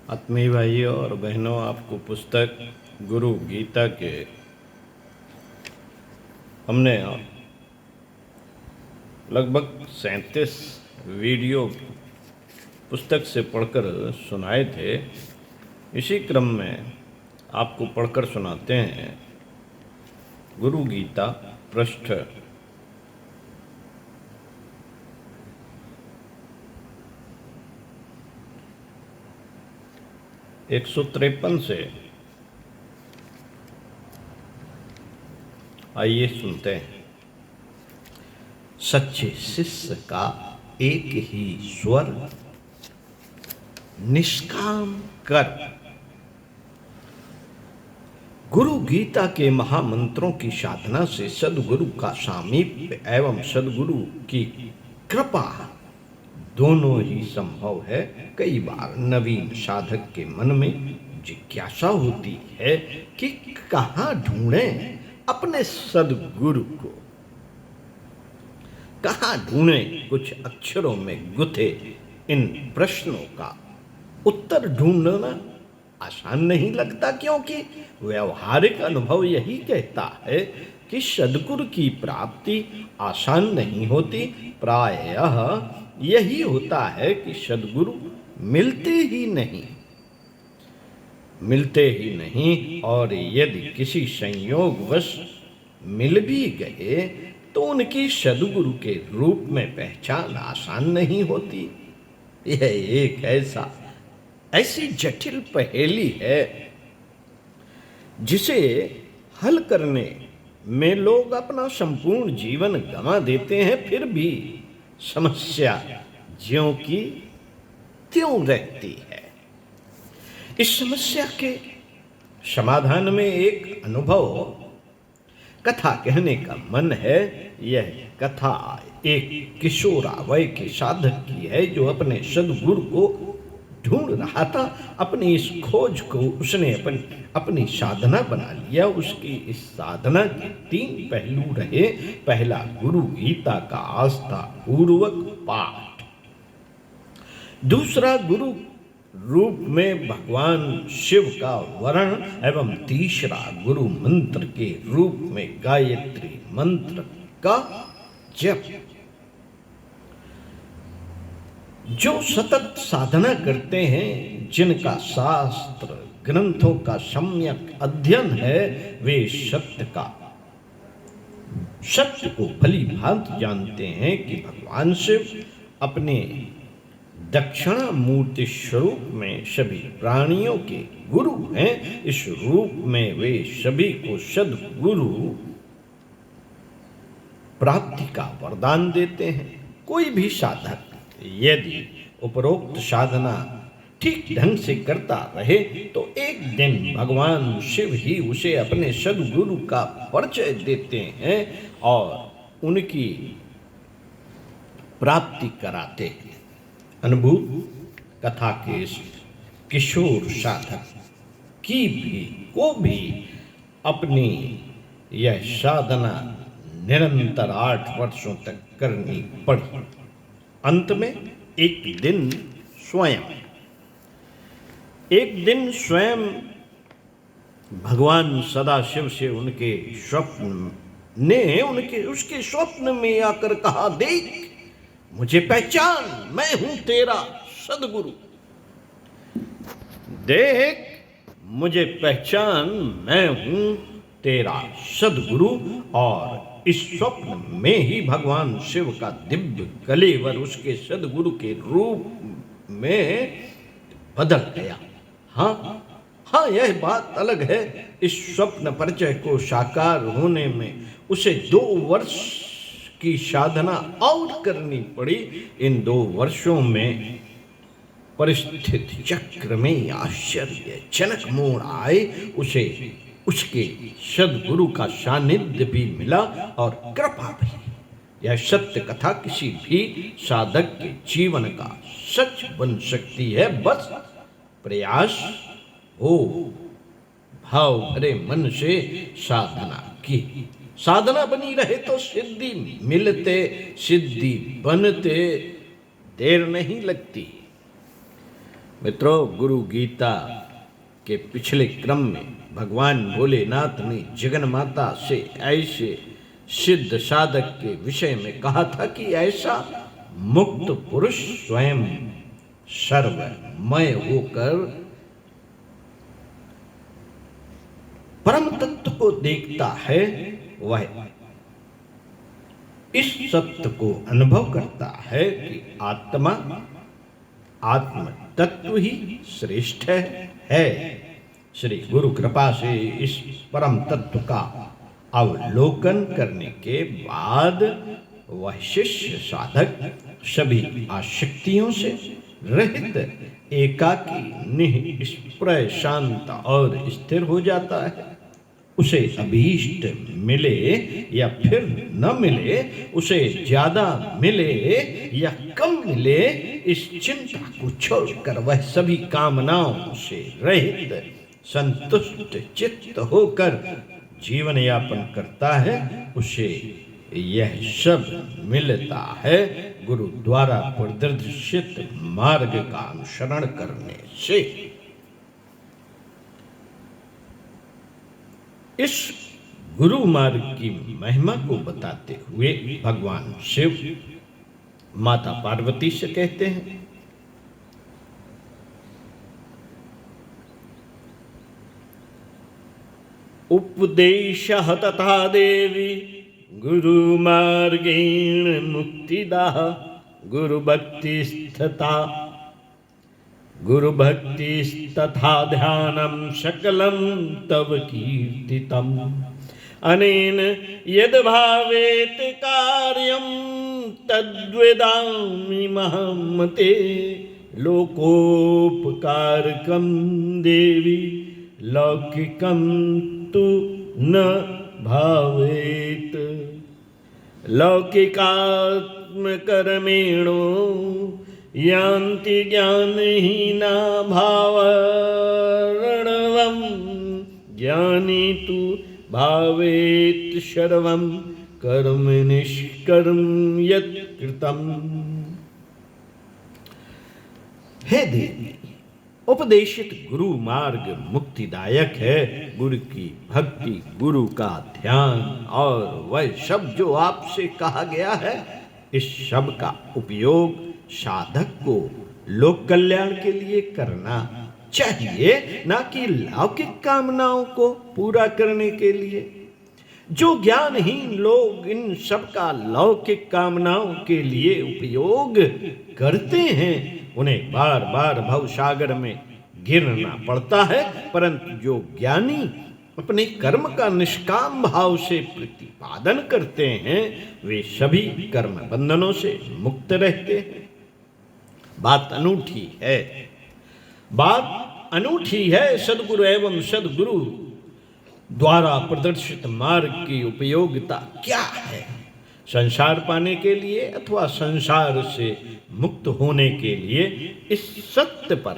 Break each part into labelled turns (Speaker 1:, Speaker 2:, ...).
Speaker 1: आत्मीय भाइयों और बहनों, आपको पुस्तक गुरु गीता के हमने लगभग 37 वीडियो पुस्तक से पढ़कर सुनाए थे। इसी क्रम में आपको पढ़कर सुनाते हैं गुरु गीता पृष्ठ 153 से। आइए सुनते हैं। सच्चे शिष्य का एक ही स्वर, निष्काम कर। गुरु गीता के महामंत्रों की साधना से सद्गुरु का सामीप्य एवं सद्गुरु की कृपा दोनों ही संभव है। कई बार नवीन साधक के मन में जिज्ञासा होती है कि कहाँ ढूंढें अपने सद्गुरु को, कहाँ ढूंढें। कुछ अक्षरों में गुथे इन प्रश्नों का उत्तर ढूंढना आसान नहीं लगता, क्योंकि व्यवहारिक अनुभव यही कहता है कि सद्गुरु की प्राप्ति आसान नहीं होती। प्रायः यही होता है कि सद्गुरु मिलते ही नहीं, और यदि किसी संयोगवश मिल भी गए तो उनकी सद्गुरु के रूप में पहचान आसान नहीं होती। यह एक ऐसी जटिल पहेली है जिसे हल करने में लोग अपना संपूर्ण जीवन गंवा देते हैं, फिर भी समस्या ज्यों की त्यों रहती है। इस समस्या के समाधान में एक अनुभव कथा कहने का मन है। यह कथा एक किशोरावय के साधक की है जो अपने सद्गुरु को ढूंढ रहा था। अपनी इस खोज को उसने अपनी साधना बना लिया। उसकी इस साधना के 3 पहलू रहे। पहला, गुरु गीता का आस्था पूर्वक पाठ। दूसरा, गुरु रूप में भगवान शिव का वर्ण एवं तीसरा, गुरु मंत्र के रूप में गायत्री मंत्र का जप। जो सतत साधना करते हैं, जिनका शास्त्र ग्रंथों का सम्यक अध्ययन है, वे सत्य को भली भांति जानते हैं कि भगवान शिव अपने दक्षिणामूर्ति स्वरूप में सभी प्राणियों के गुरु हैं। इस रूप में वे सभी को सद्गुरु प्राप्ति का वरदान देते हैं। कोई भी साधक यदि उपरोक्त साधना ठीक ढंग से करता रहे तो एक दिन भगवान शिव ही उसे अपने सद्गुरु का परिचय देते हैं और उनकी प्राप्ति कराते हैं। अनुभूत कथा के इस किशोर साधक को भी अपनी यह साधना निरंतर 8 वर्षों तक करनी पड़ी। अंत में एक दिन स्वयं भगवान सदाशिव से उसके स्वप्न में आकर कहा, देख मुझे पहचान, मैं हूं तेरा सद्गुरु। देख मुझे पहचान, मैं हूं तेरा सद्गुरु। और इस स्वप्न में ही भगवान शिव का दिव्य कलेवर उसके सद्गुरु के रूप में बदल गया। हाँ, यह बात अलग है। इस स्वप्न परिचय को साकार होने में उसे 2 वर्ष की साधना और करनी पड़ी। इन 2 वर्षों में परिस्थिति चक्र में आश्चर्यजनक मोड़ आए। उसे उसके सद्गुरु का सानिध्य भी मिला और कृपा भी। यह सत्य कथा किसी भी साधक के जीवन का सच बन सकती है, बस प्रयास हो। भाव भरे मन से साधना की। साधना बनी रहे तो सिद्धि मिलते, सिद्धि बनते देर नहीं लगती। मित्रों, गुरु गीता के पिछले क्रम में भगवान भोलेनाथ ने जगन माता से ऐसे सिद्ध साधक के विषय में कहा था कि ऐसा मुक्त पुरुष स्वयं सर्वमय होकर परम तत्व को देखता है, वह इस सत्य को अनुभव करता है कि आत्म तत्व ही श्रेष्ठ है। श्री गुरु कृपा से इस परम तत्व का अवलोकन करने के बाद वह शिष्य साधक सभी आसक्तियों से रहित एकाकी निष्प्रय शांत और स्थिर हो जाता है। उसे अभीष्ट मिले या फिर न मिले, उसे ज्यादा मिले या कम मिले, इस चिंता को छोड़कर वह सभी कामनाओं से रहित संतुष्ट चित्त होकर जीवन यापन करता है। उसे यह सब मिलता है गुरु द्वारा प्रदर्शित मार्ग का अनुसरण करने से। इस गुरु मार्ग की महिमा को बताते हुए भगवान शिव माता पार्वती से कहते हैं, उपदेशः तथा देवी गुरु मार्गेण मुक्तिदाः गुरु भक्तिस्तथा ध्यानं सकलं तव कीर्तितम् अनेन यद् भावेत कार्यं तद्वेदामि महमते लोकोपकारकं देवी लौकिकं तु न भावेत। लौकिकात्मकर्मेणो यान्ति ज्ञानहीना भावरणवं ज्ञानी तु भावेत सर्वं कर्म निष्कर्म यत् कृतम्। हे देवी, उपदेशित गुरु मार्ग मुक्तिदायक है। गुरु की भक्ति, गुरु का ध्यान और वह सब जो आपसे कहा गया है, इस सब का उपयोग साधक को लोक कल्याण के लिए करना चाहिए, ना कि लौकिक कामनाओं को पूरा करने के लिए। जो ज्ञानहीन लोग इन सब का लौकिक कामनाओं के लिए उपयोग करते हैं, उन्हें बार बार भवसागर में गिरना पड़ता है, परंतु जो ज्ञानी अपने कर्म का निष्काम भाव से प्रतिपादन करते हैं, वे सभी कर्म बंधनों से मुक्त रहते हैं। बात अनूठी है। सदगुरु एवं सदगुरु द्वारा प्रदर्शित मार्ग की उपयोगिता क्या है? संसार पाने के लिए अथवा संसार से मुक्त होने के लिए इस सत्य पर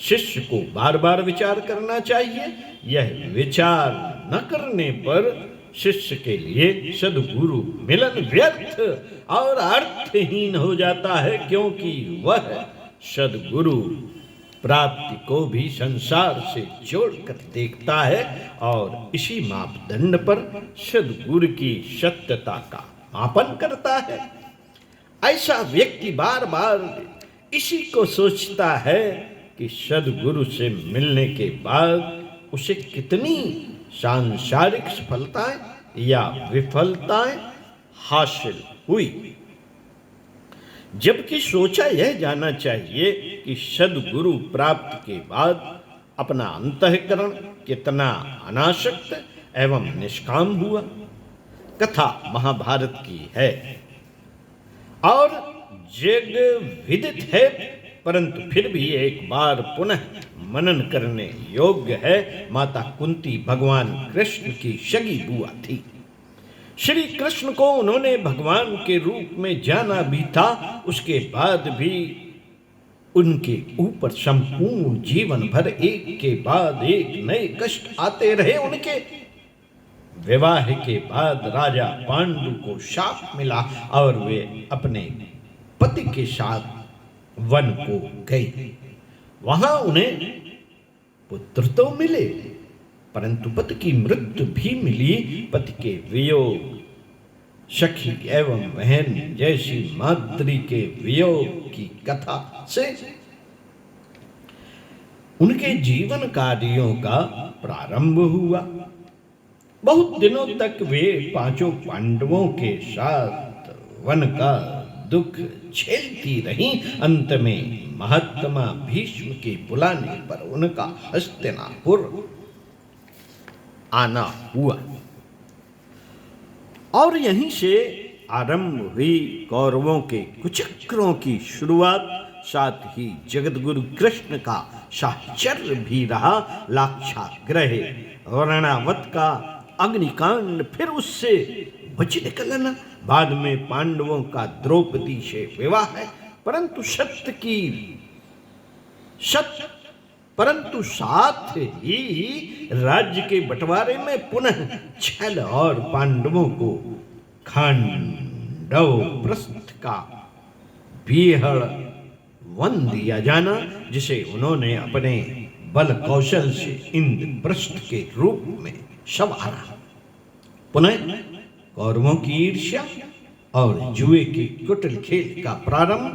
Speaker 1: शिष्य को बार बार विचार करना चाहिए। यह विचार न करने पर शिष्य के लिए सद्गुरु मिलन व्यर्थ और अर्थहीन हो जाता है, क्योंकि वह सद्गुरु प्राप्ति को भी संसार से जोड़कर देखता है और इसी मापदंड पर सद्गुरु की सत्यता का मापन करता है। ऐसा व्यक्ति बार बार इसी को सोचता है कि सद्गुरु से मिलने के बाद उसे कितनी सांसारिक सफलताएं या विफलताएं हासिल हुई, जबकि सोचा यह जाना चाहिए कि सद्गुरु प्राप्ति के बाद अपना अंतःकरण कितना अनासक्त एवं निष्काम हुआ। कथा महाभारत की है और जग विदित है, परंतु फिर भी एक बार पुनः मनन करने योग्य है। माता कुंती भगवान कृष्ण की सगी बुआ थी। श्री कृष्ण को उन्होंने भगवान के रूप में जाना भी था, उसके बाद भी उनके ऊपर संपूर्ण जीवन भर एक के बाद एक नए कष्ट आते रहे। उनके विवाह के बाद राजा पांडु को शाप मिला और वे अपने पति के साथ वन को गई। वहां उन्हें पुत्र तो मिले, परंतु पति की मृत्यु भी मिली। पति के वियोग, सखी एवं बहन जैसी माद्री के वियोग की कथा से उनके जीवन कार्यों का प्रारंभ हुआ। बहुत दिनों तक वे पांचों पांडवों के साथ वन का दुख झेलती रहीं। अंत में महात्मा भीष्म के बुलाने पर उनका हस्तिनापुर आना हुआ और यहीं से आरंभ हुई कौरवों के कुचक्रों की शुरुआत। साथ ही जगतगुरु कृष्ण का साहचर्य भी रहा। लाक्षागृह, वर्णावत का अग्निकांड, फिर उससे बच निकलना, बाद में पांडवों का द्रौपदी से विवाह है। परंतु साथ ही राज्य के बंटवारे में पुनः छल और पांडवों को खांडव प्रस्थ का बीहड़ वन दिया जाना, जिसे उन्होंने अपने बल कौशल से इंद्रप्रस्थ के रूप में संवारा। पुनः कौरवों की ईर्ष्या और जुए की कुटिल खेल का प्रारंभ,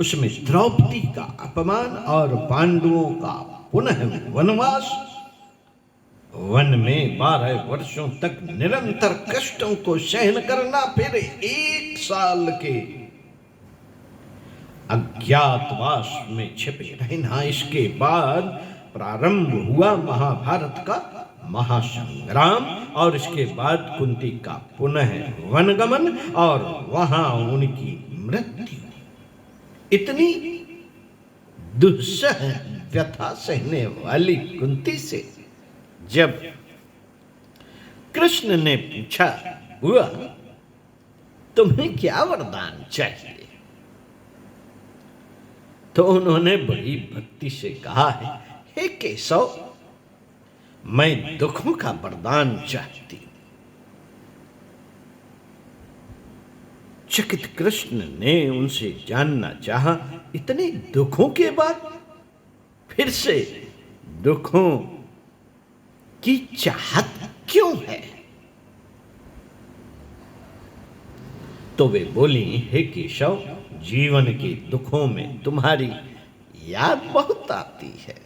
Speaker 1: उसमें द्रौपदी का अपमान और पांडवों का पुनः वनवास। वन में 12 वर्षों तक निरंतर कष्टों को सहन करना, फिर 1 साल के अज्ञातवास में छिपे रहना। इसके बाद प्रारंभ हुआ महाभारत का महासंग्राम और इसके बाद कुंती का पुनः वनगमन और वहां उनकी मृत्यु। इतनी दुस्सह व्यथा सहने वाली कुंती से जब कृष्ण ने पूछा, बुआ तुम्हें क्या वरदान चाहिए, तो उन्होंने बड़ी भक्ति से कहा है, हे केशव, मैं दुखों का वरदान चाहती हूं। चकित कृष्ण ने उनसे जानना चाहा, इतने दुखों के बाद फिर से दुखों की चाहत क्यों है? तो वे बोली, हे केशव, जीवन के दुखों में तुम्हारी याद बहुत आती है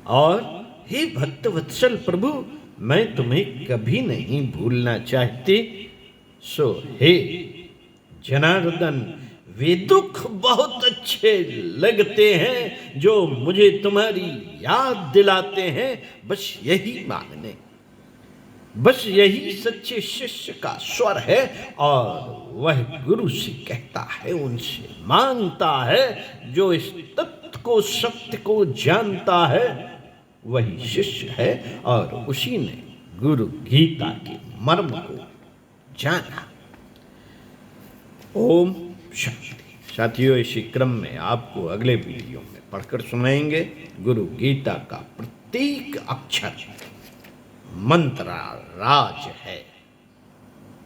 Speaker 1: और हे भक्तवत्सल प्रभु, मैं तुम्हें कभी नहीं भूलना चाहती। सो हे जनार्दन, वे दुख बहुत अच्छे लगते हैं जो मुझे तुम्हारी याद दिलाते हैं। बस यही मांगने, बस यही सच्चे शिष्य का स्वर है और वह गुरु से कहता है, उनसे मांगता है। जो इस तत्व को, सत्य को जानता है वही शिष्य है और उसी ने गुरु गीता के मर्म को जाना। ओम शांति। साथियों, इसी क्रम में आपको अगले वीडियो में पढ़कर सुनाएंगे गुरु गीता का प्रत्येक अक्षर मंत्र राज है।